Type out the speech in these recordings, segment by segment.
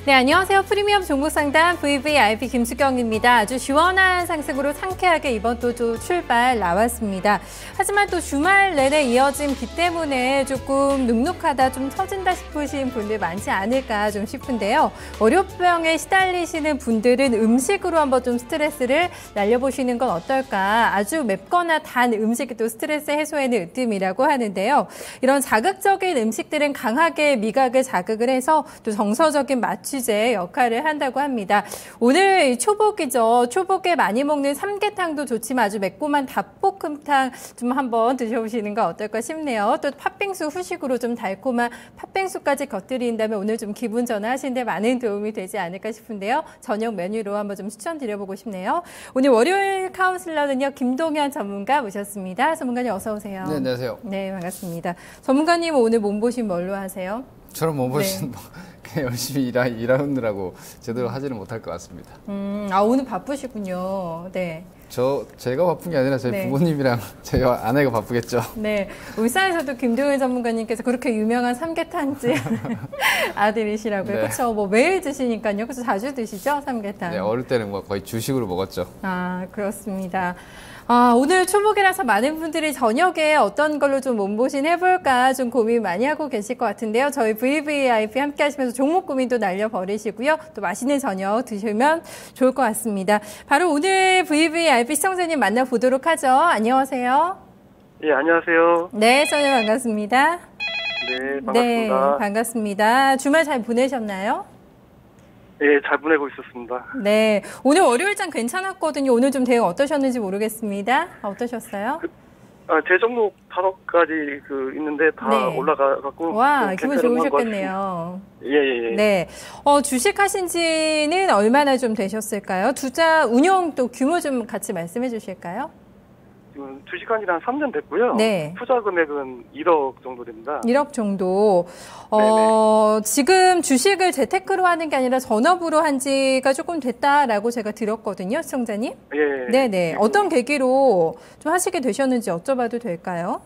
네, 안녕하세요. 프리미엄 종목상담 VVIP 김수경입니다. 아주 시원한 상승으로 상쾌하게 이번 또 출발 나왔습니다. 하지만 또 주말 내내 이어진 비 때문에 조금 눅눅하다, 좀 처진다 싶으신 분들 많지 않을까 좀 싶은데요. 월요병에 시달리시는 분들은 음식으로 한번 좀 스트레스를 날려보시는 건 어떨까. 아주 맵거나 단 음식이 또 스트레스 해소에는 으뜸이라고 하는데요. 이런 자극적인 음식들은 강하게 미각을 자극을 해서 또 정서적인 맞추 제 역할을 한다고 합니다. 오늘 초복이죠. 초복에 많이 먹는 삼계탕도 좋지만 아주 매콤한 닭볶음탕 좀 한번 드셔보시는 건 어떨까 싶네요. 또 팥빙수 후식으로 좀 달콤한 팥빙수까지 곁들인다면 오늘 좀 기분 전환하시는데 많은 도움이 되지 않을까 싶은데요. 저녁 메뉴로 한번 좀 추천드려보고 싶네요. 오늘 월요일 카운슬러는요. 김동현 전문가 모셨습니다. 전문가님 어서 오세요. 네, 안녕하세요. 네, 반갑습니다. 전문가님 오늘 몸보신 뭘로 하세요? 저는 몸보신 그냥 열심히 일하느라고 제대로 하지는 못할 것 같습니다. 오늘 바쁘시군요. 네. 제가 바쁜 게 아니라 저희 부모님이랑 저희 아내가 바쁘겠죠. 네. 울산에서도 김동현 전문가님께서 그렇게 유명한 삼계탕집 아들이시라고요. 네. 그렇죠. 뭐 매일 드시니까요. 그래서 자주 드시죠, 삼계탕. 네, 어릴 때는 뭐 거의 주식으로 먹었죠. 아, 그렇습니다. 오늘 초복이라서 많은 분들이 저녁에 어떤 걸로 좀 몸보신 해볼까 좀 고민 많이 하고 계실 것 같은데요. 저희 VVIP 함께 하시면서 종목 고민도 날려버리시고요. 또 맛있는 저녁 드시면 좋을 것 같습니다. 바로 오늘 VVIP 시청자님 만나보도록 하죠. 안녕하세요. 예, 안녕하세요. 네, 선생님 반갑습니다. 네, 반갑습니다. 네, 반갑습니다. 주말 잘 보내셨나요? 예, 잘 보내고 있었습니다. 네, 오늘 월요일장 괜찮았거든요. 오늘 좀 대응 어떠셨는지 모르겠습니다. 어떠셨어요? 제 종목 5가지 있는데 다 올라가갖고. 와, 기분 좋으셨겠네요. 예. 네. 주식 하신 지는 얼마나 좀 되셨을까요? 투자 운용 또 규모 좀 같이 말씀해 주실까요? 지금 주식한 지는 한 3년 됐고요. 네. 투자 금액은 1억 정도 됩니다. 1억 정도. 지금 주식을 재테크로 하는 게 아니라 전업으로 한 지가 조금 됐다라고 제가 들었거든요, 시청자님. 예. 네네. 어떤 계기로 좀 하시게 되셨는지 여쭤봐도 될까요?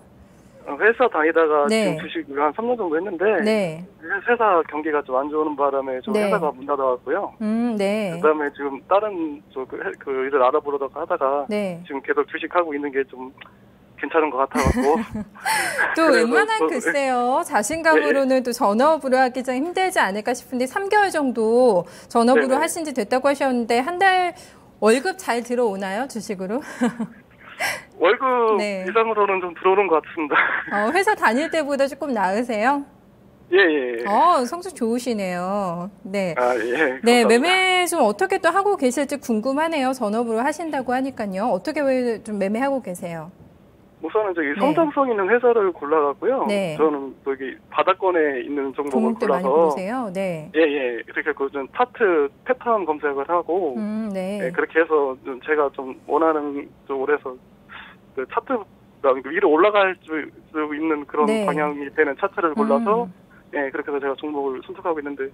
회사 다니다가 네. 지금 주식을 한 3년 정도 했는데. 네. 회사 경기가 좀 안 좋은 바람에 좀 회사가 문 닫아왔고요. 네. 그다음에 지금 다른 일을 알아보려다가 하다가. 지금 계속 주식하고 있는 게 좀 괜찮은 것 같아갖고. 또 웬만한 글쎄요. 자신감으로는 또 전업으로 하기 좀 힘들지 않을까 싶은데 3개월 정도 전업으로 하신 지 됐다고 하셨는데 한 달 월급 잘 들어오나요? 주식으로? 월급 이상으로는 좀 들어오는 것 같습니다. 회사 다닐 때보다 조금 나으세요? 예. 성적 좋으시네요. 네. 예. 네, 매매 좀 어떻게 또 하고 계실지 궁금하네요. 전업으로 하신다고 하니까요. 어떻게 좀 매매하고 계세요? 우선은 성장성 있는 회사를 골라갖고요. 저는 여기 바닥권에 있는 종목을 골라서. 많이 보세요. 네. 예. 이렇게 좀 차트 패턴 검색을 하고. 네. 그렇게 해서 좀 제가 좀 원하는 쪽으로 해서 차트가 위로 올라갈 수 있는 그런 방향이 되는 차트를 골라서 그렇게 해서 제가 종목을 선택하고 있는데.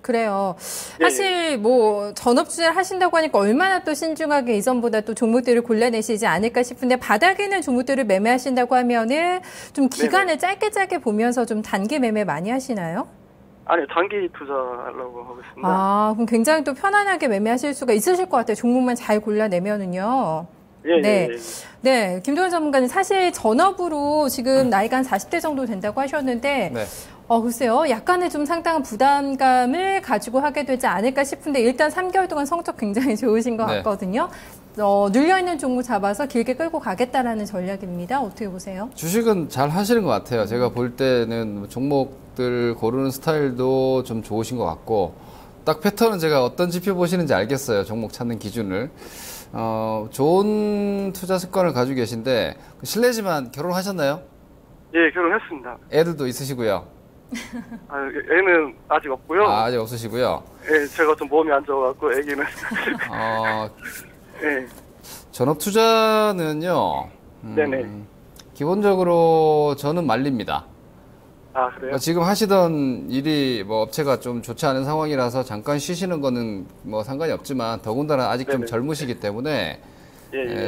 그래요. 사실 뭐 전업주를 하신다고 하니까 얼마나 또 신중하게 이전보다 또 종목들을 골라내시지 않을까 싶은데 바닥에 있는 종목들을 매매하신다고 하면은 좀 기간을 짧게 보면서 좀 단기 매매 많이 하시나요? 아니, 단기 투자하려고 하고 있습니다. 그럼 굉장히 또 편안하게 매매하실 수가 있으실 것 같아요. 종목만 잘 골라내면은요. 네, 김동현 전문가님 사실 전업으로 지금 나이가 한 40대 정도 된다고 하셨는데 글쎄요. 약간의 좀 상당한 부담감을 가지고 하게 되지 않을까 싶은데 일단 3개월 동안 성적 굉장히 좋으신 것 같거든요. 눌려있는 종목 잡아서 길게 끌고 가겠다라는 전략입니다. 어떻게 보세요? 주식은 잘 하시는 것 같아요. 제가 볼 때는 종목들 고르는 스타일도 좀 좋으신 것 같고 딱 패턴은 제가 어떤 지표 보시는지 알겠어요. 종목 찾는 기준을. 좋은 투자 습관을 가지고 계신데 실례지만 결혼하셨나요? 예, 결혼했습니다. 애들도 있으시고요. 애는 아직 없고요. 아직 없으시고요. 예, 제가 좀 몸이 안 좋아갖고 애기는. 예. 전업 투자는요. 네네. 기본적으로 저는 말립니다. 그래요? 지금 하시던 일이 뭐 업체가 좀 좋지 않은 상황이라서 잠깐 쉬시는 거는 뭐 상관이 없지만 더군다나 아직 좀 젊으시기 때문에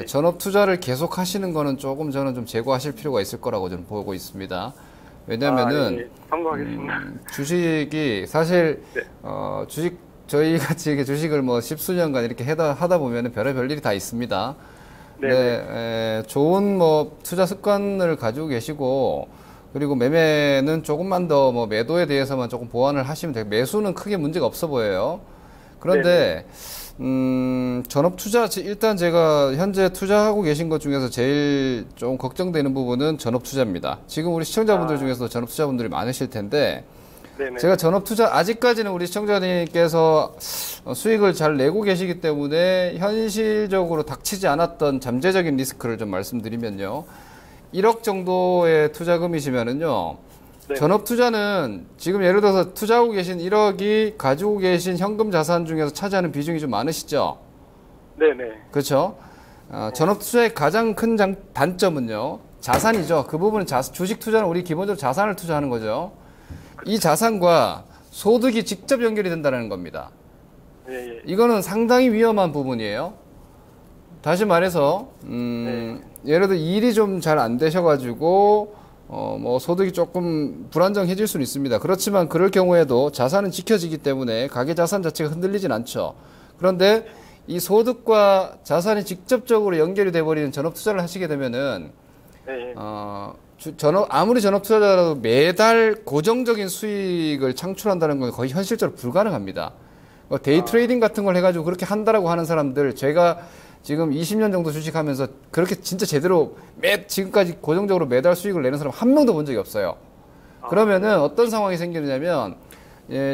전업 투자를 계속 하시는 거는 조금 저는 좀 제고하실 필요가 있을 거라고 저는 보고 있습니다. 왜냐면은 참고하겠습니다. 주식이 사실 네. 저희 같이 이렇게 주식을 뭐 십수년간 이렇게 하다 보면은 별의별 일이 다 있습니다. 네. 좋은 뭐 투자 습관을 가지고 계시고, 그리고 매매는 조금만 더 뭐 매도에 대해서만 조금 보완을 하시면 되고, 매수는 크게 문제가 없어 보여요. 그런데 전업 투자, 일단 제가 현재 투자하고 계신 것 중에서 제일 좀 걱정되는 부분은 전업 투자입니다. 지금 우리 시청자분들 중에서도 전업 투자분들이 많으실 텐데, 네네. 제가 전업 투자, 아직까지는 우리 시청자님께서 수익을 잘 내고 계시기 때문에 현실적으로 닥치지 않았던 잠재적인 리스크를 좀 말씀드리면요. 1억 정도의 투자금이시면은요. 네. 전업 투자는 지금 예를 들어서 투자하고 계신 1억이 가지고 계신 현금 자산 중에서 차지하는 비중이 좀 많으시죠? 네네. 그렇죠? 전업 투자의 가장 큰 단점은요. 자산이죠. 그 부분은 주식 투자는 우리 기본적으로 자산을 투자하는 거죠. 이 자산과 소득이 직접 연결이 된다는 겁니다. 예. 이거는 상당히 위험한 부분이에요. 다시 말해서 예를 들어 일이 좀 잘 안 되셔가지고 뭐 소득이 조금 불안정해질 수는 있습니다. 그렇지만 그럴 경우에도 자산은 지켜지기 때문에 가계 자산 자체가 흔들리진 않죠. 그런데 이 소득과 자산이 직접적으로 연결이 돼버리는 전업 투자를 하시게 되면은 아무리 전업 투자자라도 매달 고정적인 수익을 창출한다는 건 거의 현실적으로 불가능합니다. 데이 트레이딩 같은 걸 해가지고 그렇게 한다라고 하는 사람들, 제가 지금 20년 정도 주식하면서 그렇게 진짜 제대로 지금까지 고정적으로 매달 수익을 내는 사람 한 명도 본 적이 없어요. 그러면은 어떤 상황이 생기느냐면,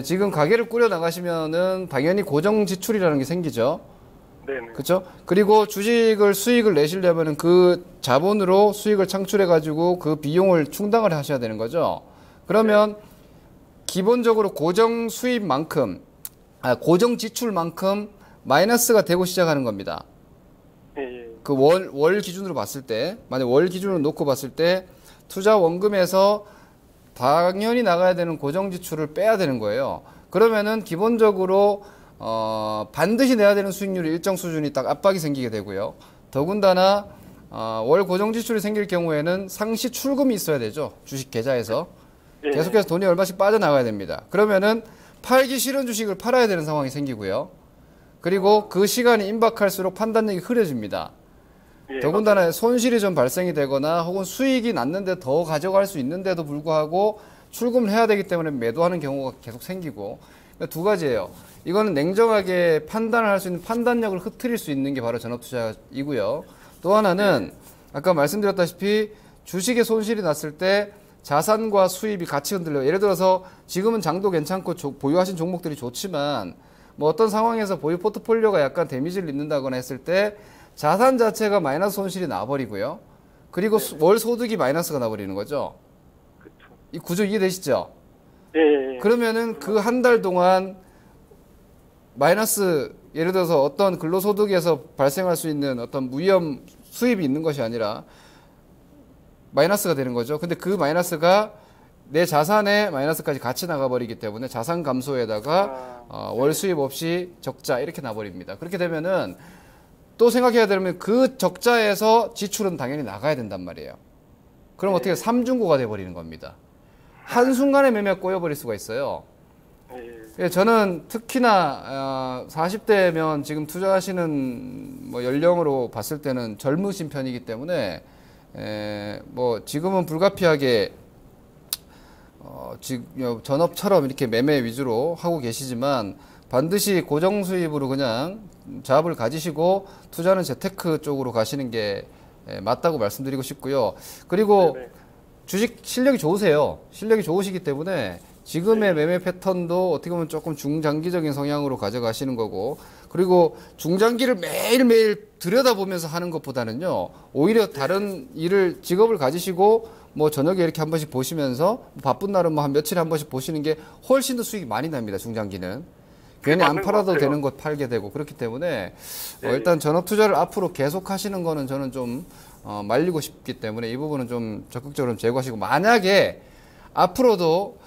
지금 가게를 꾸려 나가시면은 당연히 고정 지출이라는 게 생기죠. 네네. 그렇죠? 그리고 수익을 내시려면은 그 자본으로 수익을 창출해가지고 그 비용을 충당을 하셔야 되는 거죠. 그러면 기본적으로 고정 수입만큼, 고정 지출만큼 마이너스가 되고 시작하는 겁니다. 그 월 기준으로 봤을 때, 만약 월 기준으로 놓고 봤을 때 투자 원금에서 당연히 나가야 되는 고정 지출을 빼야 되는 거예요. 그러면은 기본적으로 반드시 내야 되는 수익률이 일정 수준이 딱 압박이 생기게 되고요. 더군다나 월 고정 지출이 생길 경우에는 상시 출금이 있어야 되죠. 주식 계좌에서. 계속해서 돈이 얼마씩 빠져나가야 됩니다. 그러면은 팔기 싫은 주식을 팔아야 되는 상황이 생기고요. 그리고 그 시간이 임박할수록 판단력이 흐려집니다. 더군다나 손실이 좀 발생이 되거나 혹은 수익이 났는데 더 가져갈 수 있는데도 불구하고 출금을 해야 되기 때문에 매도하는 경우가 계속 생기고, 그러니까 두 가지예요. 이거는 냉정하게 판단을 할 수 있는 판단력을 흐트릴 수 있는 게 바로 전업투자이고요. 또 하나는 아까 말씀드렸다시피 주식에 손실이 났을 때 자산과 수입이 같이 흔들려요. 예를 들어서 지금은 장도 괜찮고 보유하신 종목들이 좋지만 뭐 어떤 상황에서 보유 포트폴리오가 약간 데미지를 입는다거나 했을 때 자산 자체가 마이너스 손실이 나버리고요. 그리고 월 소득이 마이너스가 나버리는 거죠. 그쵸. 이 구조 이해되시죠? 네. 그러면은 그 한 달 동안 마이너스, 예를 들어서 어떤 근로소득에서 발생할 수 있는 어떤 무위험 수입이 있는 것이 아니라 마이너스가 되는 거죠. 근데 그 마이너스가 내 자산에 마이너스까지 같이 나가버리기 때문에 자산 감소에다가 월 수입 없이 적자 이렇게 나버립니다. 그렇게 되면은 또 생각해야 되면 그 적자에서 지출은 당연히 나가야 된단 말이에요. 그럼 어떻게 삼중고가 돼버리는 겁니다. 한순간에 매매가 꼬여버릴 수가 있어요. 저는 특히나 40대면 지금 투자하시는 뭐 연령으로 봤을 때는 젊으신 편이기 때문에 뭐 지금은 불가피하게 지금 전업처럼 이렇게 매매 위주로 하고 계시지만 반드시 고정 수입으로 그냥 자업을 가지시고 투자는 재테크 쪽으로 가시는 게 맞다고 말씀드리고 싶고요. 그리고 주식 실력이 좋으세요. 실력이 좋으시기 때문에 지금의 매매 패턴도 어떻게 보면 조금 중장기적인 성향으로 가져가시는 거고, 그리고 중장기를 매일매일 들여다보면서 하는 것보다는요, 오히려 다른 직업을 가지시고 뭐 저녁에 이렇게 한 번씩 보시면서 바쁜 날은 뭐 한 며칠에 한 번씩 보시는 게 훨씬 더 수익이 많이 납니다. 중장기는. 괜히 안 팔아도 되는 것 팔게 되고 그렇기 때문에 일단 전업 투자를 앞으로 계속 하시는 거는 저는 좀 말리고 싶기 때문에 이 부분은 좀 적극적으로 제고하시고, 만약에 앞으로도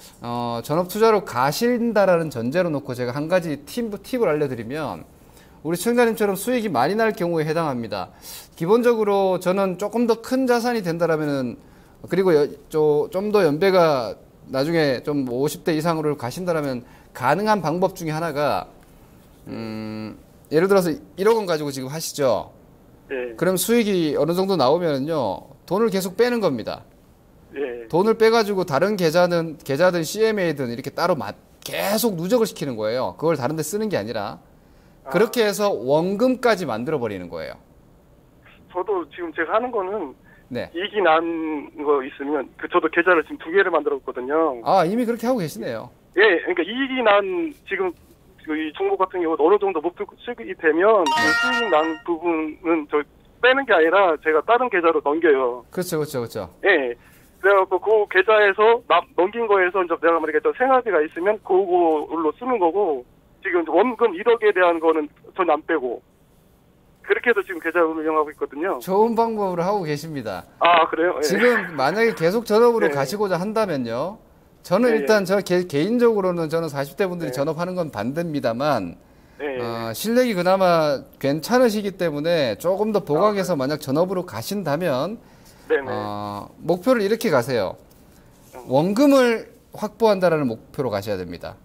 전업 투자로 가신다라는 전제로 놓고 제가 한 가지 팁을 알려드리면, 우리 시청자님처럼 수익이 많이 날 경우에 해당합니다. 기본적으로 저는 조금 더 큰 자산이 된다라면은 그리고 좀 더 연배가 나중에 좀 50대 이상으로 가신다면 가능한 방법 중에 하나가 예를 들어서 1억 원 가지고 지금 하시죠. 예. 그럼 수익이 어느 정도 나오면요 돈을 계속 빼는 겁니다. 예. 돈을 빼가지고 다른 계좌든 CMA든 이렇게 따로 계속 누적을 시키는 거예요. 그걸 다른 데 쓰는 게 아니라 그렇게 해서 원금까지 만들어 버리는 거예요. 저도 지금 제가 하는 거는 네. 이익이 난 거 있으면 저도 계좌를 지금 2개를 만들었거든요. 아, 이미 그렇게 하고 계시네요. 예, 그러니까 이익이 난 지금 이 종목 같은 경우 어느 정도 목표 수익이 되면 그 수익 난 부분은 저 빼는 게 아니라 제가 다른 계좌로 넘겨요. 그렇죠. 예. 그래갖고 그 계좌에서 넘긴 거에서 이제 내가 만약에 생활비가 있으면 그걸로 쓰는 거고 지금 원금 1억에 대한 거는 전혀 안 빼고 그렇게 해서 지금 계좌를 운영하고 있거든요. 좋은 방법으로 하고 계십니다. 아, 그래요? 예. 지금 만약에 계속 전업으로 네. 가시고자 한다면요. 저는 네. 일단 개인적으로는 저는 40대 분들이 네. 전업하는 건 반대입니다만 네. 실력이 그나마 괜찮으시기 때문에 조금 더 보강해서 만약 전업으로 가신다면 목표를 이렇게 가세요. 원금을 확보한다라는 목표로 가셔야 됩니다.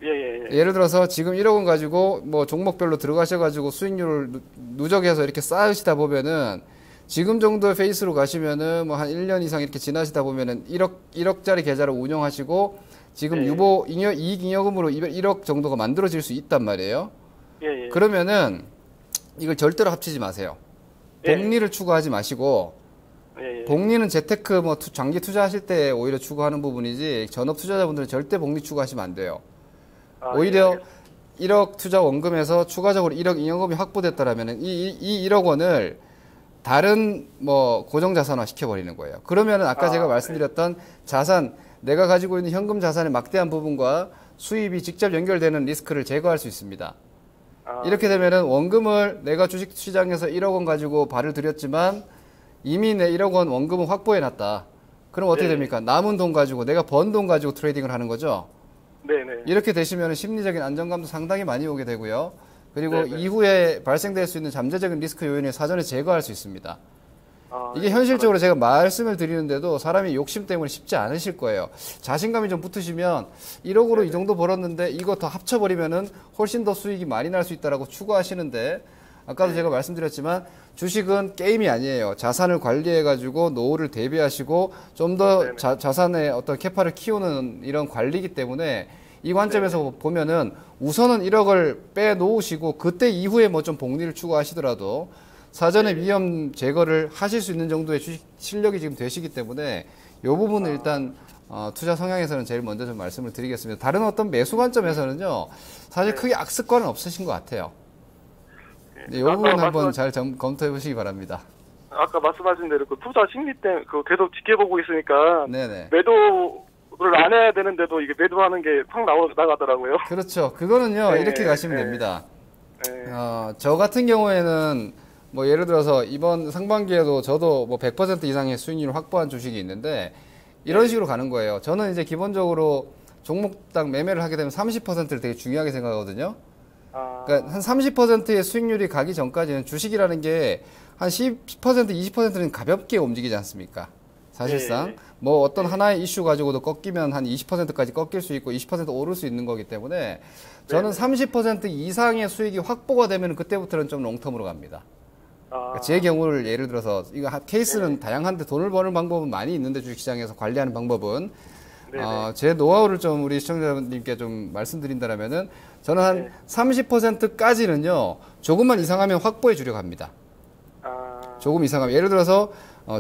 예를 들어서 지금 1억 원 가지고 뭐 종목별로 들어가셔가지고 수익률을 누적해서 이렇게 쌓으시다 보면은 지금 정도의 페이스로 가시면은 뭐 한 1년 이상 이렇게 지나시다 보면은 1억짜리 계좌를 운영하시고 지금 이익 잉여금으로 1억 정도가 만들어질 수 있단 말이에요. 그러면은 이걸 절대로 합치지 마세요. 복리를 추구하지 마시고 복리는 재테크 뭐 장기 투자하실 때 오히려 추구하는 부분이지 전업 투자자분들은 절대 복리 추구하시면 안 돼요. 오히려 1억 투자 원금에서 추가적으로 1억 잉여금이 확보됐다라면 이 1억 원을 다른 뭐 고정자산화 시켜버리는 거예요. 그러면은 아까 제가 말씀드렸던 자산, 내가 가지고 있는 현금 자산의 막대한 부분과 수입이 직접 연결되는 리스크를 제거할 수 있습니다. 이렇게 되면은 원금을 내가 주식시장에서 1억 원 가지고 발을 들였지만 이미 내 1억 원 원금은 확보해놨다. 그럼 어떻게 됩니까? 남은 돈 가지고 내가 번 돈 가지고 트레이딩을 하는 거죠. 이렇게 되시면 심리적인 안정감도 상당히 많이 오게 되고요. 그리고 이후에 발생될 수 있는 잠재적인 리스크 요인을 사전에 제거할 수 있습니다. 이게 현실적으로 제가 말씀을 드리는데도 사람이 욕심 때문에 쉽지 않으실 거예요. 자신감이 좀 붙으시면 1억으로 이 정도 벌었는데 이거 더 합쳐버리면은 훨씬 더 수익이 많이 날 수 있다라고 추구하시는데 아까도 제가 말씀드렸지만 주식은 게임이 아니에요. 자산을 관리해가지고 노후를 대비하시고 좀 더 자산의 어떤 캐파를 키우는 이런 관리이기 때문에 이 관점에서 보면은 우선은 1억을 빼놓으시고 그때 이후에 뭐 좀 복리를 추구하시더라도 사전에 위험 제거를 하실 수 있는 정도의 주식 실력이 지금 되시기 때문에 이 부분은 일단 투자 성향에서는 제일 먼저 좀 말씀을 드리겠습니다. 다른 어떤 매수 관점에서는요, 사실 크게 악습관은 없으신 것 같아요. 이 부분 한번 잘 검토해 보시기 바랍니다. 아까 말씀하신 대로 그 투자 심리 때문에 계속 지켜보고 있으니까 네네. 매도를 안 해야 되는데도 이게 매도하는 게 확 나가더라고요. 그렇죠. 그거는요, 이렇게 가시면 됩니다. 저 같은 경우에는 뭐 예를 들어서 이번 상반기에도 저도 뭐 100% 이상의 수익률을 확보한 주식이 있는데 이런 식으로 가는 거예요. 저는 이제 기본적으로 종목당 매매를 하게 되면 30%를 되게 중요하게 생각하거든요. 그러니까 한 30%의 수익률이 가기 전까지는 주식이라는 게 한 10%, 20%는 가볍게 움직이지 않습니까? 사실상 뭐 어떤 하나의 이슈 가지고도 꺾이면 한 20%까지 꺾일 수 있고 20% 오를 수 있는 거기 때문에 저는 30% 이상의 수익이 확보가 되면 그때부터는 좀 롱텀으로 갑니다. 그러니까 제 경우를 예를 들어서 이거 케이스는 다양한데 돈을 버는 방법은 많이 있는데 주식시장에서 관리하는 방법은 제 노하우를 좀 우리 시청자님께 좀 말씀드린다면은 저는 한 30%까지는요 조금만 이상하면 확보해 주려고 합니다. 조금 이상하면 예를 들어서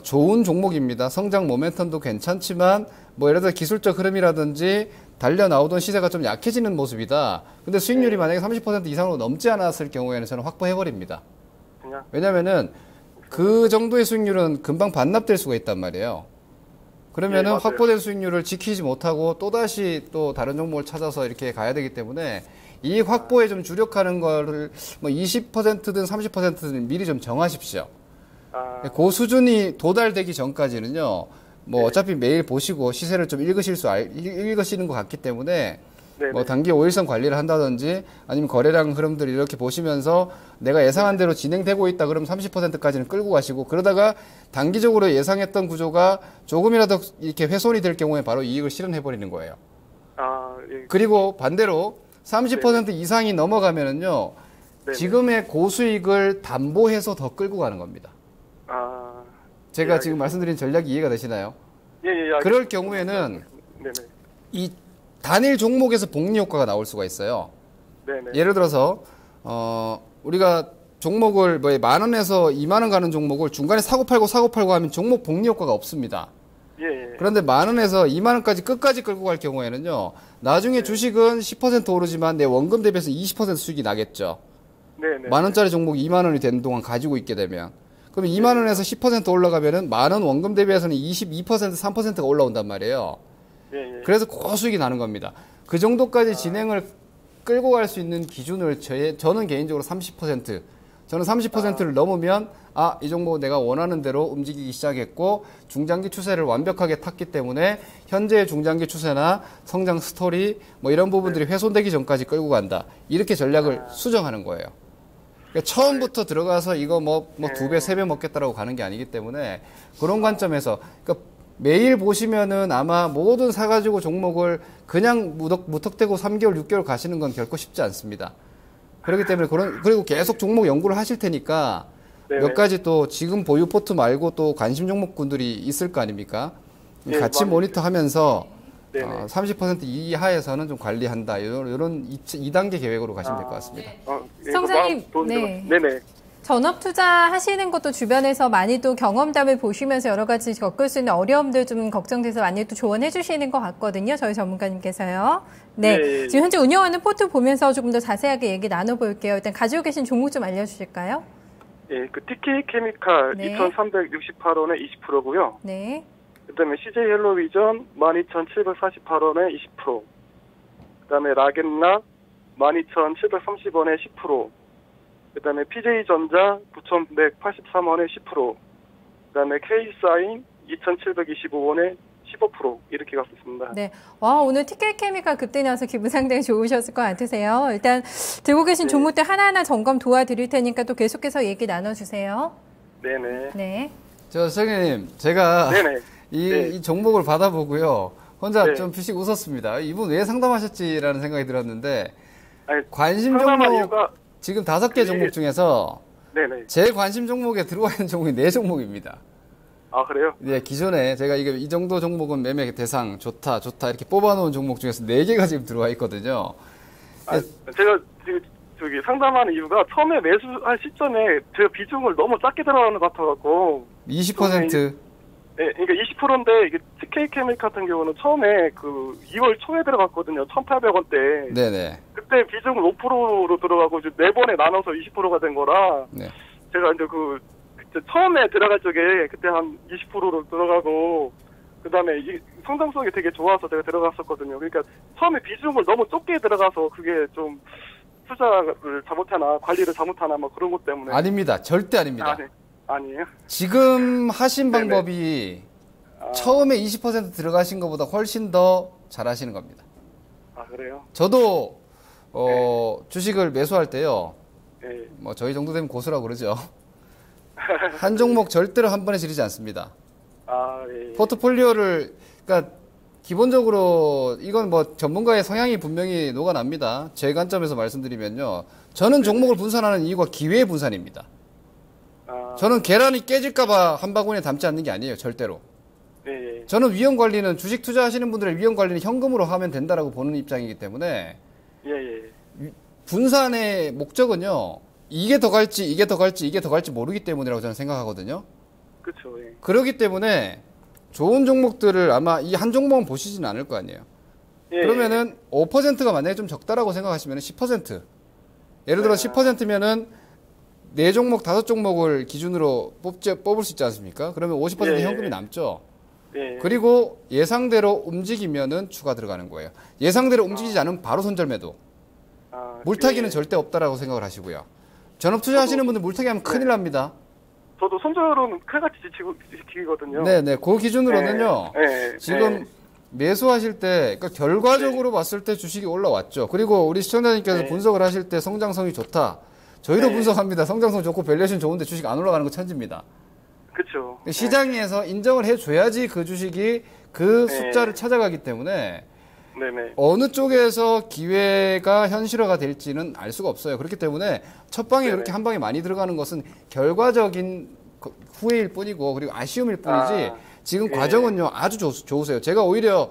좋은 종목입니다. 성장 모멘텀도 괜찮지만 뭐 예를 들어 기술적 흐름이라든지 달려 나오던 시세가 좀 약해지는 모습이다. 근데 수익률이 만약에 30% 이상으로 넘지 않았을 경우에는 저는 확보해 버립니다. 왜냐면은 그 정도의 수익률은 금방 반납될 수가 있단 말이에요. 그러면은 확보된 수익률을 지키지 못하고 또다시 또 다른 종목을 찾아서 이렇게 가야 되기 때문에 이 확보에 좀 주력하는 거를 뭐 20%든 30%든 미리 좀 정하십시오. 그 수준이 도달되기 전까지는요, 뭐 어차피 매일 보시고 시세를 좀 읽으시는 것 같기 때문에 뭐 단기 5일선 관리를 한다든지 아니면 거래량 흐름들을 이렇게 보시면서 내가 예상한 대로 진행되고 있다 그러면 30%까지는 끌고 가시고 그러다가 단기적으로 예상했던 구조가 조금이라도 이렇게 훼손이 될 경우에 바로 이익을 실현해 버리는 거예요. 예. 그리고 반대로 30% 이상이 넘어가면은요. 지금의 고수익을 담보해서 더 끌고 가는 겁니다. 제가 지금 말씀드린 전략이 이해가 되시나요? 그럴 경우에는 이 단일 종목에서 복리 효과가 나올 수가 있어요. 예를 들어서 우리가 종목을 뭐 10,000원에서 20,000원 가는 종목을 중간에 사고 팔고 하면 종목 복리 효과가 없습니다. 그런데 10,000원에서 20,000원까지 끝까지 끌고 갈 경우에는요. 나중에 주식은 10% 오르지만 내 원금 대비해서 20% 수익이 나겠죠. 10,000원짜리 종목이 20,000원이 되는 동안 가지고 있게 되면 그럼 20,000원에서 10% 올라가면은 10,000원 원금 대비해서는 22%, 3%가 올라온단 말이에요. 그래서 고수익이 나는 겁니다. 그 정도까지 진행을 끌고 갈 수 있는 기준을 저는 개인적으로 30%, 저는 30%를 넘으면 이 종목 내가 원하는 대로 움직이기 시작했고 중장기 추세를 완벽하게 탔기 때문에 현재의 중장기 추세나 성장 스토리 뭐 이런 부분들이 훼손되기 전까지 끌고 간다. 이렇게 전략을 수정하는 거예요. 그러니까 처음부터 들어가서 이거 뭐 2배, 3배 먹겠다라고 가는 게 아니기 때문에 그런 관점에서 그러니까 매일 보시면은 아마 모든 사가지고 종목을 그냥 무턱대고 3개월, 6개월 가시는 건 결코 쉽지 않습니다. 그렇기 때문에 그리고 계속 종목 연구를 하실 테니까 몇 가지 또 지금 보유 포트 말고 또 관심 종목군들이 있을 거 아닙니까? 같이 모니터 하면서 30% 이하에서는 좀 관리한다. 이런 2단계 계획으로 가시면 될 것 같습니다. 시청자님, 전업 투자하시는 것도 주변에서 많이 또 경험담을 보시면서 여러 가지 겪을 수 있는 어려움들 좀 걱정돼서 많이 또 조언해 주시는 것 같거든요. 저희 전문가님께서요. 지금 현재 운영하는 포트 보면서 조금 더 자세하게 얘기 나눠볼게요. 일단 가지고 계신 종목 좀 알려주실까요? 그 TK 케미칼 2,368원에 20%고요. 그다음에 CJ 헬로비전 12,748원에 20%. 그다음에 라겐락 12,730원에 10%. 그다음에 PJ전자 9,183원에 10%. 그다음에 K사인 2,725원에 15% 이렇게 갔었습니다. 오늘 TK케미칼 급등이 나서 기분 상당히 좋으셨을 것 같으세요. 일단 들고 계신 종목들 하나하나 점검 도와드릴 테니까 또 계속해서 얘기 나눠주세요. 성현님, 제가 이 종목을 받아보고요. 혼자 좀 피식 웃었습니다. 이분 왜 상담하셨지라는 생각이 들었는데 관심 종목 지금 5개 종목 중에서 제 관심 종목에 들어와 있는 종목이 4종목입니다. 그래요? 기존에 제가 이 정도 종목은 매매 대상 좋다 이렇게 뽑아놓은 종목 중에서 4개가 지금 들어와 있거든요. 제가 지금 저기 상담하는 이유가 처음에 매수할 시점에 제 비중을 너무 작게 들어가는 것 같아갖고 20%. 그러니까 20%인데 이게 TK케미칼 같은 경우는 처음에 그 2월 초에 들어갔거든요. 1,800원대. 그때 비중은 5%로 들어가고 이제 4번에 나눠서 20%가 된 거라. 제가 이제 그때 처음에 들어갈 적에 그때 한 20%로 들어가고 그다음에 이 성장성이 되게 좋아서 제가 들어갔었거든요. 그러니까 처음에 비중을 너무 좁게 들어가서 그게 좀 투자를 잘못하나 관리를 잘못하나 뭐 그런 것 때문에. 아닙니다. 절대 아닙니다. 아니에요? 지금 하신 방법이 처음에 20% 들어가신 것보다 훨씬 더 잘하시는 겁니다. 그래요? 저도 주식을 매수할 때요. 뭐 저희 정도 되면 고수라고 그러죠. 한 종목 절대로 한 번에 지르지 않습니다. 포트폴리오를 그러니까 기본적으로 이건 뭐 전문가의 성향이 분명히 녹아납니다. 제 관점에서 말씀드리면요. 저는 종목을 분산하는 이유가 기회 분산입니다. 저는 계란이 깨질까봐 한 바구니에 담지 않는 게 아니에요. 절대로. 저는 위험 관리는 주식 투자하시는 분들의 위험 관리는 현금으로 하면 된다라고 보는 입장이기 때문에 분산의 목적은요. 이게 더 갈지 모르기 때문이라고 저는 생각하거든요. 그렇죠. 그렇기 때문에 좋은 종목들을 아마 이 한 종목은 보시지는 않을 거 아니에요. 그러면은 5%가 만약에 좀 적다라고 생각하시면 10%. 예를 들어 10%면은 4종목, 5종목을 기준으로 뽑을 수 있지 않습니까? 그러면 50% 현금이 남죠. 그리고 예상대로 움직이면은 추가 들어가는 거예요. 예상대로 움직이지 않으면 바로 손절매도. 물타기는 절대 없다라고 생각을 하시고요. 전업 투자하시는 분들 물타기하면 큰일 납니다. 저도 손절은 칼같이 지키거든요. 그 기준으로는요. 지금 매수하실 때, 그러니까 결과적으로 봤을 때 주식이 올라왔죠. 그리고 우리 시청자님께서 분석을 하실 때 성장성이 좋다. 저희도 분석합니다. 성장성 좋고 밸류에이션 좋은데 주식 안 올라가는 거 천지입니다. 그렇죠. 시장에서 인정을 해줘야지 그 주식이 그 숫자를 찾아가기 때문에 네네. 어느 쪽에서 기회가 현실화가 될지는 알 수가 없어요. 그렇기 때문에 첫 방에 그렇게 한 방에 많이 들어가는 것은 결과적인 후회일 뿐이고 그리고 아쉬움일 뿐이지 지금 과정은요 아주 좋으세요. 제가 오히려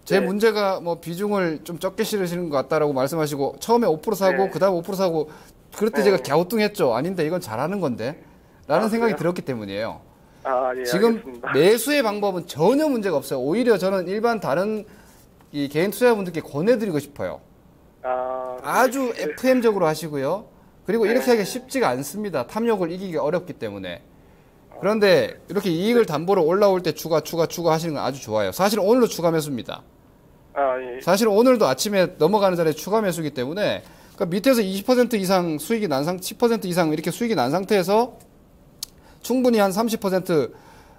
제 문제가 뭐 비중을 좀 적게 실으시는 것 같다라고 말씀하시고 처음에 5% 사고 그다음 5% 사고 그럴 때 제가 갸우뚱했죠. 아닌데 이건 잘하는 건데 라는 생각이 들었기 때문이에요. 예, 지금 알겠습니다. 매수의 방법은 전혀 문제가 없어요. 오히려 저는 일반 다른 이 개인 투자자분들께 권해드리고 싶어요. 아주 FM적으로 하시고요. 그리고 이렇게 하기가 쉽지가 않습니다. 탐욕을 이기기 어렵기 때문에. 그런데 이렇게 이익을 담보로 올라올 때 추가 하시는 건 아주 좋아요. 사실 오늘도 추가 매수입니다. 예. 사실 오늘도 아침에 넘어가는 자리에 추가 매수이기 때문에 그러니까 밑에서 20% 이상 수익이 난 10% 이상 이렇게 수익이 난 상태에서 충분히 한 30%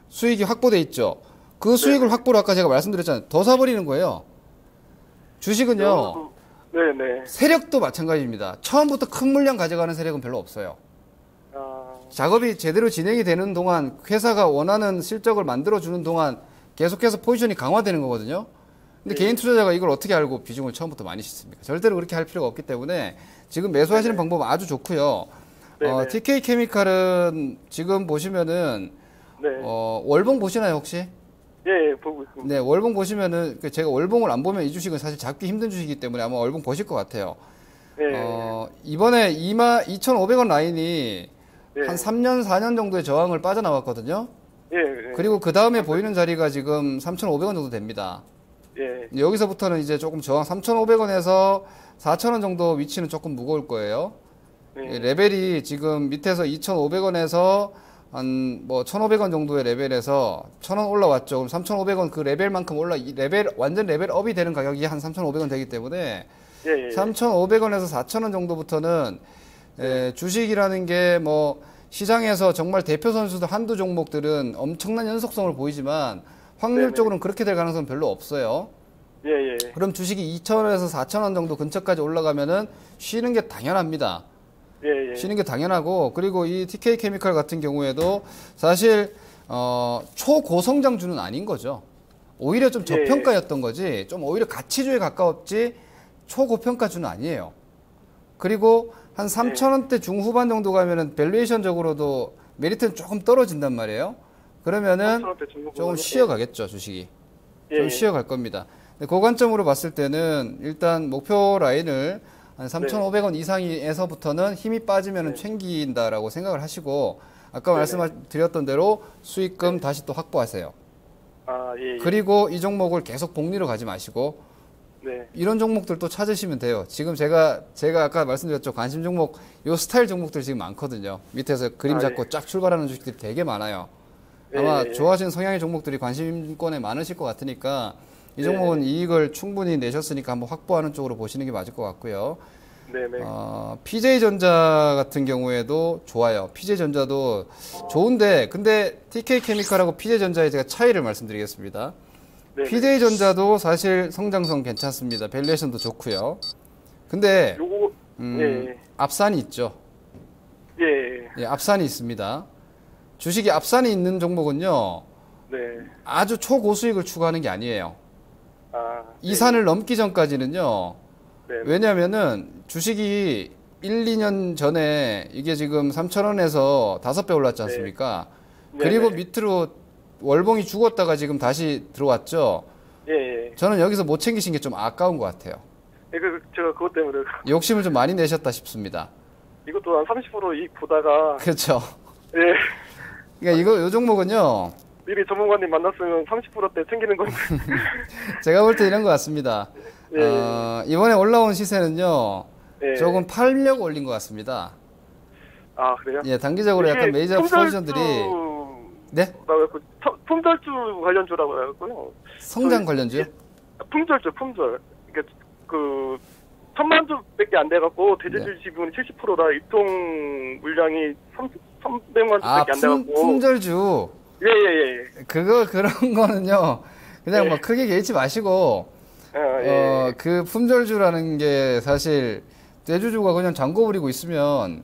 수익이 확보돼 있죠. 그 수익을 확보를 아까 제가 말씀드렸잖아요. 더 사버리는 거예요. 주식은요. 네네. 세력도 마찬가지입니다. 처음부터 큰 물량 가져가는 세력은 별로 없어요. 작업이 제대로 진행이 되는 동안 회사가 원하는 실적을 만들어주는 동안 계속해서 포지션이 강화되는 거거든요. 근데 개인 투자자가 이걸 어떻게 알고 비중을 처음부터 많이 싣습니까? 절대로 그렇게 할 필요가 없기 때문에 지금 매수하시는 방법은 아주 좋고요. TK 케미칼은 지금 보시면은 월봉 보시나요 혹시? 예, 보고 있습니다. 네, 월봉 보시면은 제가 월봉을 안 보면 이 주식은 사실 잡기 힘든 주식이기 때문에 아마 월봉 보실 것 같아요. 이번에 2,500원 라인이 한 3년, 4년 정도의 저항을 빠져나왔거든요. 그리고 그 다음에 보이는 자리가 지금 3,500원 정도 됩니다. 여기서부터는 이제 조금 저항 3,500원에서 4,000원 정도 위치는 조금 무거울 거예요. 레벨이 지금 밑에서 2,500원에서 한 뭐 1,500원 정도의 레벨에서 1,000원 올라왔죠. 그럼 3,500원 그 레벨만큼 완전 레벨업이 되는 가격이 한 3,500원 되기 때문에 3,500원에서 4,000원 정도부터는 주식이라는 게 뭐 시장에서 정말 대표 선수들 한두 종목들은 엄청난 연속성을 보이지만 확률적으로는 그렇게 될 가능성은 별로 없어요. 그럼 주식이 2,000원에서 4,000원 정도 근처까지 올라가면은 쉬는 게 당연합니다. 쉬는 게 당연하고 그리고 이 TK 케미칼 같은 경우에도 사실 초고성장주는 아닌 거죠. 오히려 좀 저평가였던 거지 좀 오히려 가치주에 가까웠지 초고평가주는 아니에요. 그리고 한 3,000원대 중후반 정도 가면은 밸류에이션적으로도 메리트는 조금 떨어진단 말이에요. 그러면은 조금 쉬어가겠죠, 주식이. 좀 쉬어갈 겁니다. 근데 그 관점으로 봤을 때는 일단 목표 라인을 한 3,500원 이상에서부터는 힘이 빠지면은 챙긴다라고 생각을 하시고 아까 말씀드렸던 대로 수익금 다시 또 확보하세요. 그리고 이 종목을 계속 복리로 가지 마시고 이런 종목들 또 찾으시면 돼요. 지금 제가 아까 말씀드렸죠. 관심 종목, 요 스타일 종목들 지금 많거든요. 밑에서 그림 잡고 쫙 출발하는 주식들이 되게 많아요. 아마 좋아하시는 성향의 종목들이 관심권에 많으실 것 같으니까 이 종목은 이익을 충분히 내셨으니까 한번 확보하는 쪽으로 보시는 게 맞을 것 같고요. PJ전자 같은 경우에도 좋아요. PJ전자도 좋은데 근데 TK케미칼하고 PJ전자의 제가 차이를 말씀드리겠습니다. PJ전자도 사실 성장성 괜찮습니다. 밸류에이션도 좋고요. 근데 앞산이 있죠. 앞산이 있습니다. 주식이 앞산이 있는 종목은요. 아주 초고수익을 추구하는 게 아니에요. 이 산을 넘기 전까지는요. 왜냐면은 주식이 1, 2년 전에 이게 지금 3,000원에서 5배 올랐지 않습니까? 그리고 밑으로 월봉이 죽었다가 지금 다시 들어왔죠. 저는 여기서 못 챙기신 게 좀 아까운 것 같아요. 제가 그것 때문에 욕심을 좀 많이 내셨다 싶습니다. 이것도 한 30% 이익 보다가 그렇죠. 그러니까 이 종목은요. 미리 전문가님 만났으면 30%대 챙기는 건데. 제가 볼 때 이런 것 같습니다. 이번에 올라온 시세는요. 조금 팔려고 올린 것 같습니다. 그래요? 단기적으로 약간 메이저 포지션들이 품절주 관련주라고 해갖고요. 성장 관련주요? 품절. 그러니까 그 1,000만 주밖에 안 돼갖고 대제주 지분 70%라 유통 물량이 300만 주밖에 안 돼갖고. 품절주. 그런 거는요. 그냥 네. 막 크게 개의치 마시고, 그 품절주라는 게 사실 대주주가 그냥 잔고 부리고 있으면,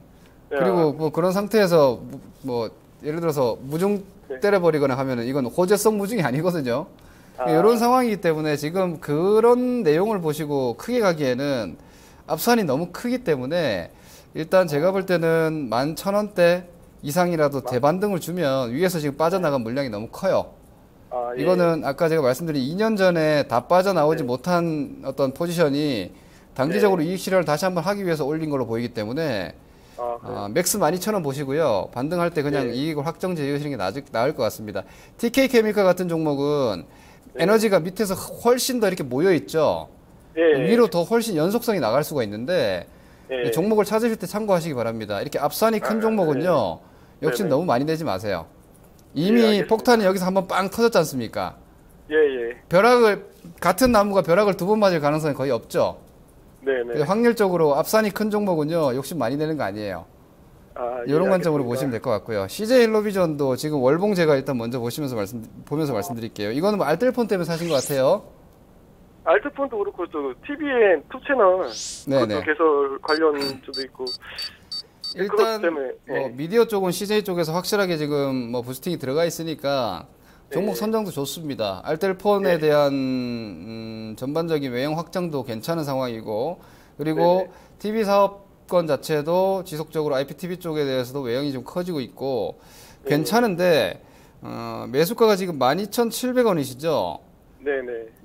그리고 뭐 그런 상태에서 뭐 예를 들어서 무중 때려버리거나 하면은 이건 호재성 무중이 아니거든요. 이런 상황이기 때문에 지금 그런 내용을 보시고 크게 가기에는 압산이 너무 크기 때문에 일단 제가 볼 때는 11,000원대 이상이라도 대반등을 주면 위에서 지금 빠져나간 물량이 너무 커요. 이거는 아까 제가 말씀드린 2년 전에 다 빠져나오지 못한 어떤 포지션이 단기적으로 이익 실현을 다시 한번 하기 위해서 올린 걸로 보이기 때문에 맥스 12,000원 보시고요. 반등할 때 그냥 이익을 확정 제외하시는 게 나을 것 같습니다. TK 케미칼 같은 종목은 에너지가 밑에서 훨씬 더 이렇게 모여 있죠. 위로 더 훨씬 연속성이 나갈 수가 있는데 종목을 찾으실 때 참고하시기 바랍니다. 이렇게 앞산이 큰 종목은요. 욕심 너무 많이 내지 마세요. 이미 폭탄이 여기서 한번 빵 터졌지 않습니까? 같은 나무가 벼락을 2번 맞을 가능성이 거의 없죠. 확률적으로 앞산이 큰 종목은요. 욕심 많이 내는 거 아니에요. 이런 관점으로 보시면 될 것 같고요. CJ 헬로비전도 지금 월봉 제가 일단 먼저 보면서 말씀드릴게요. 이거는 뭐 알뜰폰 때문에 사신 것 같아요. 알뜰폰도 그렇고 또 TVN 투 채널 그것도 개설 관련주도 있고. 일단 미디어 쪽은 CJ 쪽에서 확실하게 지금 뭐 부스팅이 들어가 있으니까 종목 선정도 좋습니다. 알뜰폰에 대한 전반적인 외형 확장도 괜찮은 상황이고, 그리고 TV 사업권 자체도 지속적으로 IPTV 쪽에 대해서도 외형이 좀 커지고 있고 괜찮은데 매수가가 지금 12,700원이시죠?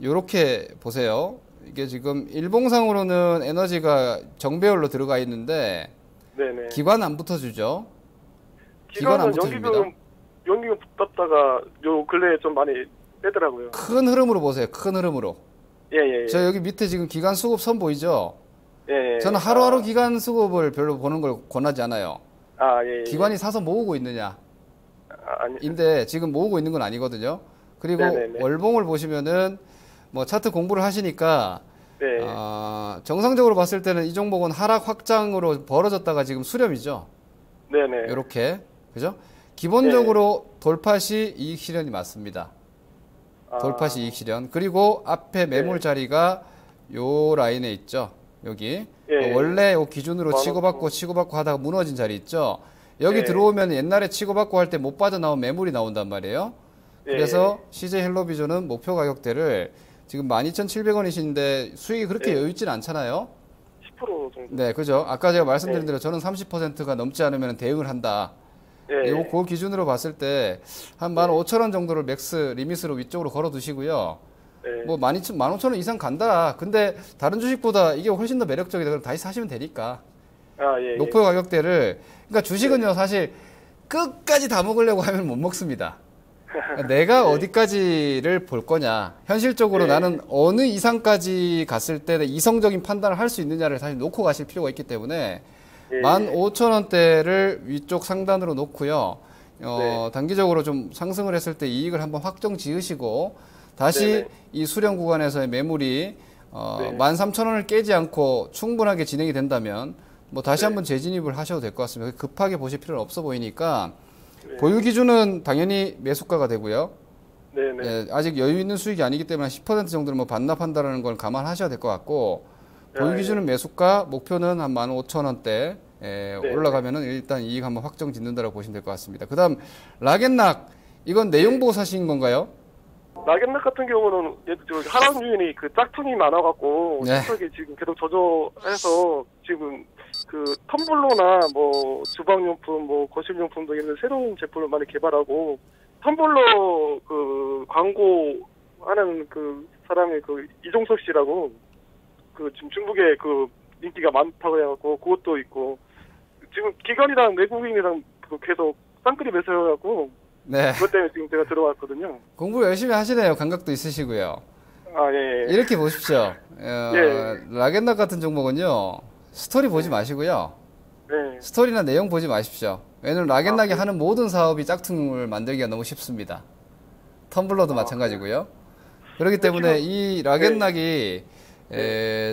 요렇게 보세요. 이게 지금 일봉상으로는 에너지가 정배열로 들어가 있는데 기관 안 붙어주죠? 기관 안 붙어줍니다. 연기금 붙었다가 요 근래에 좀 많이 빼더라고요. 큰 흐름으로 보세요. 큰 흐름으로. 저 여기 밑에 지금 기관 수급 선 보이죠? 저는 하루하루 기관 수급을 별로 보는 걸 권하지 않아요. 기관이 사서 모으고 있느냐? 인데 지금 모으고 있는 건 아니거든요. 그리고 월봉을 보시면은 뭐 차트 공부를 하시니까 정상적으로 봤을 때는 이 종목은 하락 확장으로 벌어졌다가 지금 수렴이죠. 이렇게 그죠? 기본적으로 돌파 시 이익 실현이 맞습니다. 돌파 시 이익 실현. 그리고 앞에 매물 자리가 요 라인에 있죠. 여기 원래 요 기준으로 치고받고 하다가 무너진 자리 있죠. 여기 들어오면 옛날에 치고받고 할 때 못 빠져나온 매물이 나온단 말이에요. 그래서 CJ 헬로비전은 목표 가격대를 지금 12,700원이신데 수익이 그렇게 여유 있지는 않잖아요. 10% 정도. 네, 그죠. 아까 제가 말씀드린 대로 저는 30%가 넘지 않으면 대응을 한다. 그 기준으로 봤을 때 한 15,000원 정도를 맥스 리밋으로 위쪽으로 걸어 두시고요. 뭐 15,000원 이상 간다. 근데 다른 주식보다 이게 훨씬 더 매력적이다. 그럼 다시 사시면 되니까. 목표 가격대를. 그러니까 주식은요, 사실 끝까지 다 먹으려고 하면 못 먹습니다. 내가 어디까지를 볼 거냐. 현실적으로 나는 어느 이상까지 갔을 때 이성적인 판단을 할 수 있느냐를 사실 놓고 가실 필요가 있기 때문에 15,000원대를 위쪽 상단으로 놓고요. 단기적으로 좀 상승을 했을 때 이익을 한번 확정 지으시고 다시 이 수렴 구간에서의 매물이 13,000원을 깨지 않고 충분하게 진행이 된다면 뭐 다시 한번 재진입을 하셔도 될 것 같습니다. 급하게 보실 필요는 없어 보이니까 보유 기준은 당연히 매수가가 되고요. 아직 여유 있는 수익이 아니기 때문에 10% 정도는 뭐 반납한다는 걸 감안하셔야 될 것 같고 보유 기준은 매수가, 목표는 한 15,000원대 올라가면은 일단 이익 한번 확정 짓는다라고 보시면 될 것 같습니다. 그 다음 락앤락, 이건 내용 보고 사신 건가요? 락앤락 같은 경우는 하락 요인이 그 짝퉁이 많아갖고 스톡이 지금 계속 저조해서 지금 그 텀블러나 뭐 주방용품, 뭐 거실용품도 이런 새로운 제품을 많이 개발하고 텀블러 그 광고하는 그 사람이 그 이종석 씨라고 그 지금 중국에 그 인기가 많다고 해갖고 그것도 있고 지금 기관이랑 외국인이랑 계속 쌍끌이 매서해갖고 그것 때문에 지금 제가 들어왔거든요. 공부 열심히 하시네요. 감각도 있으시고요. 이렇게 보십시오. 락앤락 같은 종목은요. 스토리 보지 마시고요. 스토리나 내용 보지 마십시오. 왜냐면 락앤락이 하는 모든 사업이 짝퉁을 만들기가 너무 쉽습니다. 텀블러도 마찬가지고요. 그렇기 때문에 이 락앤락이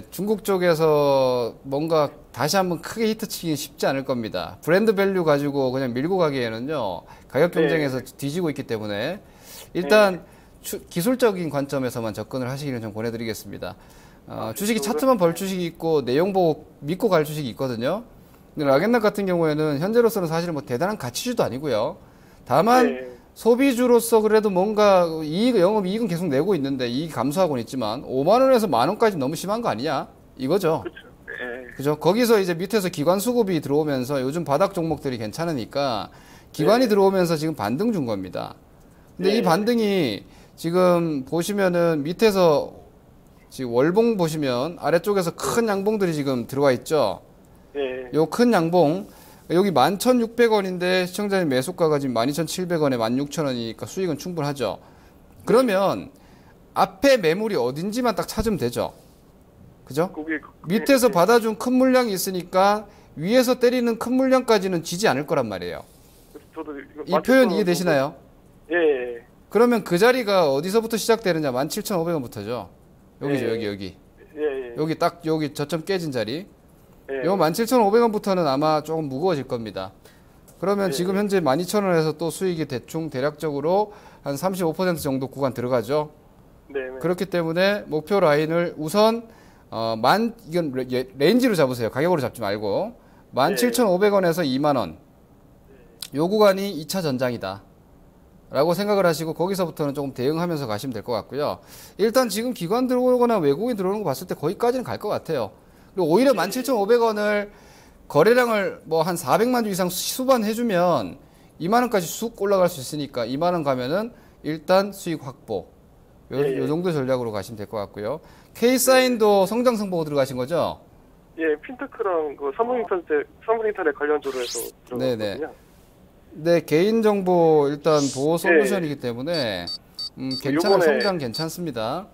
중국 쪽에서 뭔가 다시 한번 크게 히트치기 쉽지 않을 겁니다. 브랜드 밸류 가지고 그냥 밀고 가기에는요. 가격 경쟁에서 뒤지고 있기 때문에 일단 기술적인 관점에서만 접근을 하시기를 좀 권해드리겠습니다. 주식이 차트만 볼 주식이 있고 내용 보고 믿고 갈 주식이 있거든요. 근데 락앤락 같은 경우에는 현재로서는 사실 뭐 대단한 가치주도 아니고요. 다만 소비주로서 그래도 뭔가 영업이익은 계속 내고 있는데 이익이 감소하고는 있지만 5만 원에서 만 원까지 너무 심한 거 아니냐 이거죠. 그렇죠. 그죠? 거기서 이제 밑에서 기관 수급이 들어오면서 요즘 바닥 종목들이 괜찮으니까 기관이 들어오면서 지금 반등 준 겁니다. 근데 이 반등이 지금 보시면은 밑에서 지금 월봉 보시면 아래쪽에서 큰 양봉들이 지금 들어와 있죠. 요 큰 양봉 여기 11,600원인데 시청자님 매수가가 지금 12,700원에 16,000원이니까 수익은 충분하죠. 그러면 앞에 매물이 어딘지만 딱 찾으면 되죠. 그죠? 밑에서 받아준 큰 물량이 있으니까 위에서 때리는 큰 물량까지는 지지 않을 거란 말이에요. 이 표현 이해되시나요? 예. 그러면 그 자리가 어디서부터 시작되느냐? 17,500원부터죠. 여기죠, 여기. 여기 딱 여기 저점 깨진 자리. 요 17,500원부터는 아마 조금 무거워질 겁니다. 그러면 지금 현재 12,000원에서 또 수익이 대략적으로 한 35% 정도 구간 들어가죠. 그렇기 때문에 목표 라인을 우선 이건 레인지로 잡으세요. 가격으로 잡지 말고 17,500원에서 2만원 요 구간이 2차 전장이다 라고 생각을 하시고 거기서부터는 조금 대응하면서 가시면 될 것 같고요. 일단 지금 기관 들어오거나 외국인 들어오는 거 봤을 때 거기까지는 갈 것 같아요. 그리고 오히려 17,500원을 거래량을 뭐 한 400만 주 이상 수반해주면 2만원까지 쑥 올라갈 수 있으니까 2만원 가면은 일단 수익 확보 요 정도 전략으로 가시면 될 것 같고요. K사인도 성장성 보고 들어가신 거죠? 예, 핀테크랑 그 사무인터넷 관련주로 해서 들어갔거든요. 네, 개인정보 일단 보호 솔루션이기 때문에 괜찮은 성장 괜찮습니다.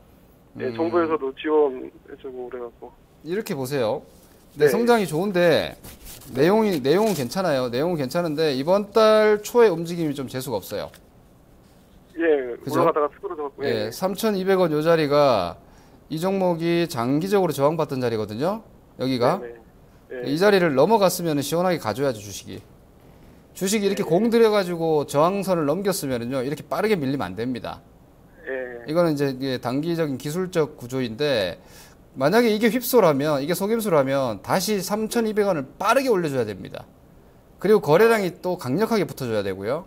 네, 정부에서도 지원해주고 그래갖고 이렇게 보세요. 네, 성장이 좋은데 내용은 괜찮아요. 내용은 괜찮은데 이번 달 초에 움직임이 좀 재수가 없어요. 예, 그죠? 올라가다가 쓰러져갖고. 예, 3,200원 요 자리가 이 종목이 장기적으로 저항받던 자리거든요. 여기가 이 자리를 넘어갔으면 시원하게 가져야죠. 주식이 이렇게 공들여가지고 저항선을 넘겼으면요 이렇게 빠르게 밀리면 안 됩니다. 이거는 이제 단기적인 기술적 구조인데 만약에 이게 휩소라면 이게 속임수라면 다시 3,200원을 빠르게 올려줘야 됩니다. 그리고 거래량이 또 강력하게 붙어줘야 되고요.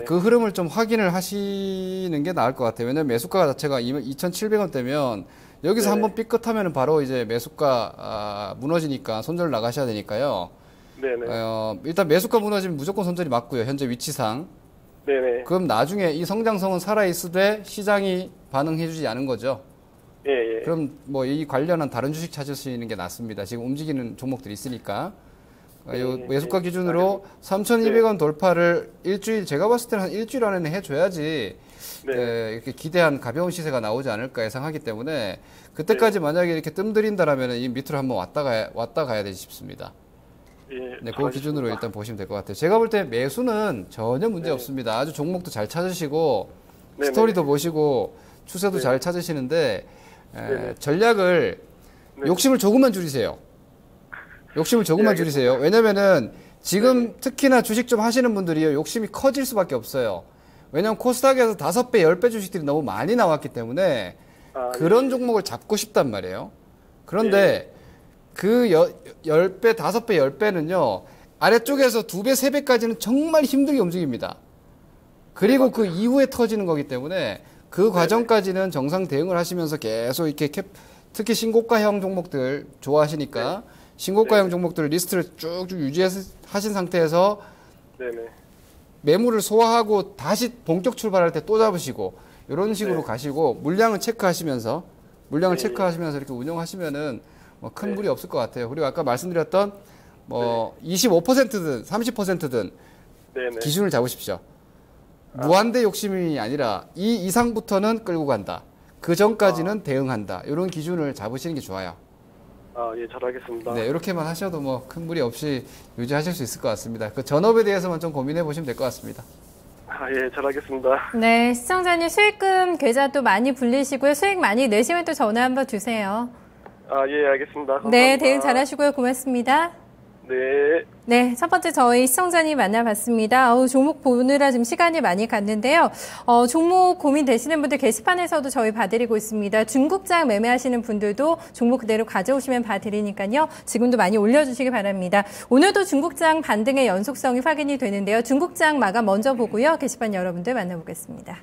그 흐름을 좀 확인을 하시는 게 나을 것 같아요. 왜냐면 매수가 자체가 2,700원대면 여기서 한번 삐끗하면 바로 이제 매수가 무너지니까 손절 나가셔야 되니까요. 일단 매수가 무너지면 무조건 손절이 맞고요. 현재 위치상. 그럼 나중에 이 성장성은 살아있으되 시장이 반응해주지 않은 거죠. 그럼 뭐 이 관련한 다른 주식 찾으시는 게 낫습니다. 지금 움직이는 종목들이 있으니까. 매수가 기준으로 3,200원 돌파를 제가 봤을 때는 한 일주일 안에는 해줘야지 이렇게 기대한 가벼운 시세가 나오지 않을까 예상하기 때문에 그때까지 만약에 이렇게 뜸들인다라면 이 밑으로 한번 왔다 가야 되지 싶습니다. 네, 그 기준으로 일단 보시면 될 것 같아요. 제가 볼 때 매수는 전혀 문제 없습니다. 아주 종목도 잘 찾으시고 스토리도 보시고 추세도 잘 찾으시는데 전략을 욕심을 조금만 줄이세요. 줄이세요. 왜냐면은 지금 특히나 주식 좀 하시는 분들이요 욕심이 커질 수밖에 없어요. 왜냐면 코스닥에서 5배, 10배 주식들이 너무 많이 나왔기 때문에 그런 종목을 잡고 싶단 말이에요. 그런데 그 10배, 5배, 10배는요 아래쪽에서 2배, 3배까지는 정말 힘들게 움직입니다. 그리고 그 이후에 터지는 거기 때문에 그 과정까지는 정상 대응을 하시면서 계속 이렇게 특히 신고가형 종목들 좋아하시니까 신고가형 종목들 리스트를 쭉쭉 유지하신 상태에서 매물을 소화하고 다시 본격 출발할 때 또 잡으시고 이런 식으로 가시고 물량을 체크하시면서 이렇게 운영하시면은 뭐 큰 무리 없을 것 같아요. 그리고 아까 말씀드렸던 뭐 25%든 30%든 기준을 잡으십시오. 무한대 욕심이 아니라 이 이상부터는 끌고 간다. 그 전까지는 대응한다. 이런 기준을 잡으시는 게 좋아요. 예, 잘 알겠습니다. 네, 이렇게만 하셔도 뭐 큰 무리 없이 유지하실 수 있을 것 같습니다. 그 전업에 대해서만 좀 고민해 보시면 될 것 같습니다. 예, 잘 알겠습니다. 네, 시청자님 수익금 계좌도 많이 불리시고요. 수익 많이 내시면 또 전화 한번 주세요. 예, 알겠습니다. 감사합니다. 네, 대응 잘 하시고요. 고맙습니다. 네. 네, 첫 번째 저희 시청자님 만나봤습니다. 종목 보느라 좀 시간이 많이 갔는데요. 종목 고민되시는 분들 게시판에서도 저희 봐드리고 있습니다. 중국장 매매하시는 분들도 종목 그대로 가져오시면 봐드리니까요. 지금도 많이 올려주시기 바랍니다. 오늘도 중국장 반등의 연속성이 확인이 되는데요. 중국장 마감 먼저 보고요. 게시판 여러분들 만나보겠습니다.